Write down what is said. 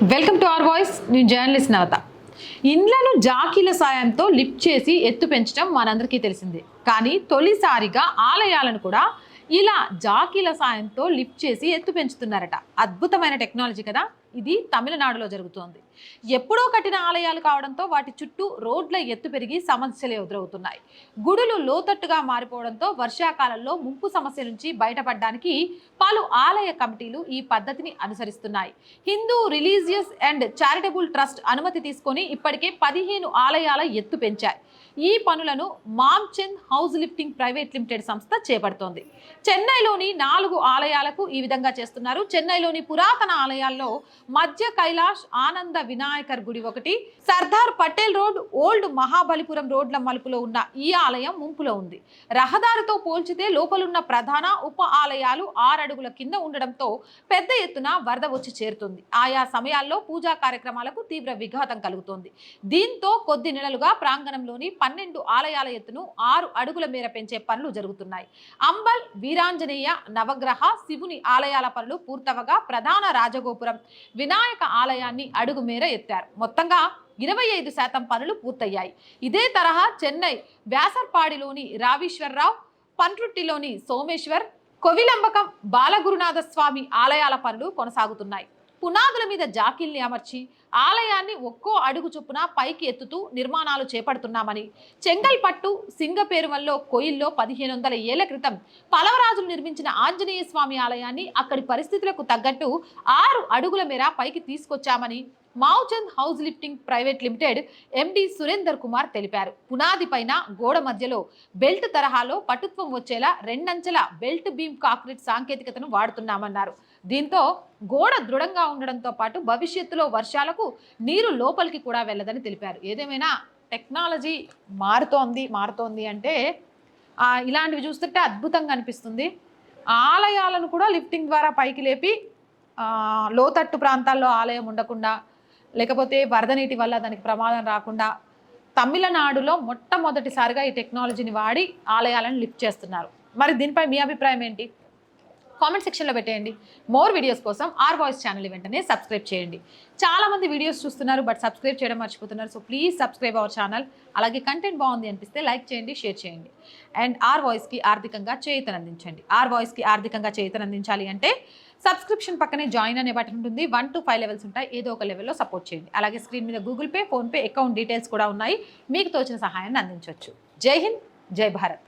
Welcome to our voice. నేను journalist నవత. ఇండ్లను జాకీల సాయంతో లిఫ్ట్ చేసి ఎత్తు పెంచడం మనందరికీ తెలిసిందే. కానీ తొలిసారిగా ఆలయాలను కూడా ఇలా జాకీల సాయంతో లిఫ్ట్ చేసి ఎత్తు పెంచుతున్నారట. అద్భుతమైన టెక్నాలజీ కదా. ఇది తమిళనాడులో జరుగుతోంది. ఎప్పుడో కట్టిన ఆలయాలు కావడంతో వాటి చుట్టూ రోడ్ల ఎత్తు పెరిగి సమస్యలు ఎదురవుతున్నాయి. గుడులు లోతట్టుగా మారిపోవడంతో వర్షాకాలంలో ముంపు సమస్య నుంచి బయటపడడానికి పలు ఆలయ కమిటీలు ఈ పద్ధతిని అనుసరిస్తున్నాయి. Hindu religious and charitable trust అనుమతి తీసుకొని ఇప్పటికే 15 ఆలయాల ఎత్తు పెంచాయి. ఈ పనులను మామ్చంద్ హౌస్ లిఫ్టింగ్ ప్రైవేట్ లిమిటెడ్ సంస్థ చేపడుతోంది. చెన్నైలోని 4 ఆలయాలకు ఈ విధంగా చేస్తున్నారు. చెన్నైలోని పురాతన ఆలయాల్లో మధ్య కైలాష్ ఆనంద వినాయకర్ గుడి ఒకటి, సర్దార్ పటేల్ రోడ్, ఓల్డ్ మహాబలిపురం రోడ్ల మలుపులో ఉన్న ఈ ఆలయం ముంపులో ఉంది. రహదారితో పోల్చితే లోపలున్న ప్రధాన ఉప ఆలయాలు 6 అడుగుల కింద ఉండడంతో పెద్ద ఎత్తున వరద వచ్చి చేరుతుంది. ఆయా సమయాల్లో పూజా కార్యక్రమాలకు తీవ్ర విఘాతం కలుగుతోంది. దీంతో కొద్ది నెలలుగా ప్రాంగణంలోని 12 ఆలయాల ఎత్తును 6 అడుగుల మేర పెంచే పనులు జరుగుతున్నాయి. అంబల్, వీరాంజనేయ, నవగ్రహ, శివుని ఆలయాల పనులు పూర్తవగా ప్రధాన రాజగోపురం, వినాయక ఆలయాన్ని అడుగు మేర ఎత్తారు. మొత్తంగా 25% పనులు పూర్తయ్యాయి. ఇదే తరహా చెన్నై వ్యాసర్పాడిలోని రావీశ్వరరావు, పంట్రుట్టిలోని సోమేశ్వర్, కొవిలంబకం బాలగురునాథ స్వామి ఆలయాల పనులు కొనసాగుతున్నాయి. పునాదుల మీద జాకీల్ని అమర్చి ఆలయాన్ని ఒక్కో అడుగు చొప్పున పైకి ఎత్తుతూ నిర్మాణాలు చేపడుతున్నామని, చెంగల్పట్టు సింగపేరుమల్లో కొయిల్లో 1500 ఏళ్ల క్రితం పలవరాజులు నిర్మించిన ఆంజనేయ స్వామి ఆలయాన్ని అక్కడి పరిస్థితులకు తగ్గట్టు 6 అడుగుల మేర పైకి తీసుకొచ్చామని Mavchand house lifting private limited MD Surender Kumar తెలిపారు. పునాది పైన గోడ మధ్యలో బెల్ట్ తరహాలో పటుత్వం వచ్చేలా 2 అంచెల బెల్ట్ బీమ్ కాంక్రీట్ సాంకేతికతను వాడుతున్నామన్నారు. దీంతో గోడ దృఢంగా ఉండడంతో పాటు భవిష్యత్తులో వర్షాలకు నీరు లోపలికి కూడా వెళ్ళదని తెలిపారు. ఏదేమైనా టెక్నాలజీ మారుతోంది అంటే ఇలాంటివి చూస్తుంటే అద్భుతంగా అనిపిస్తుంది. ఆలయాలను కూడా లిఫ్టింగ్ ద్వారా పైకి లేపి లోతట్టు ప్రాంతాల్లో ఆలయం ఉండకుండా, లేకపోతే వరద నీటి వల్ల దానికి ప్రమాదం రాకుండా తమిళనాడులో మొట్టమొదటిసారిగా ఈ టెక్నాలజీని వాడి ఆలయాలను లిఫ్ట్ చేస్తున్నారు. మరి దీనిపై మీ అభిప్రాయం ఏంటి? కామెంట్ సెక్షన్లో పెట్టేయండి. మోర్ వీడియోస్ కోసం ఆర్ వాయిస్ ఛానల్ వెంటనే సబ్స్క్రైబ్ చేయండి. చాలామంది వీడియోస్ చూస్తున్నారు బట్ సబ్స్క్రైబ్ చేయడం మర్చిపోతున్నారు. So please subscribe our channel. అలాగే కంటెంట్ బాగుంది అనిపిస్తే లైక్ చేయండి, షేర్ చేయండి. అండ్ ఆర్ వాయిస్కి ఆర్థికంగా చేయూతనందించండి. ఆర్ వాయిస్కి ఆర్థికంగా చేయూతనందించాలి అంటే సబ్స్క్రిప్షన్ పక్కనే జాయిన్ అనే బటన్ ఉంటుంది. 1 to 5 లెవెల్స్ ఉంటాయి. ఏదో ఒక లెవెల్లో సపోర్ట్ చేయండి. అలాగే స్క్రీన్ మీద Google pay, PhonePe account details కూడా ఉన్నాయి. మీకు తోచిన సహాయాన్ని అందించవచ్చు. జై హింద్, జై భారత్.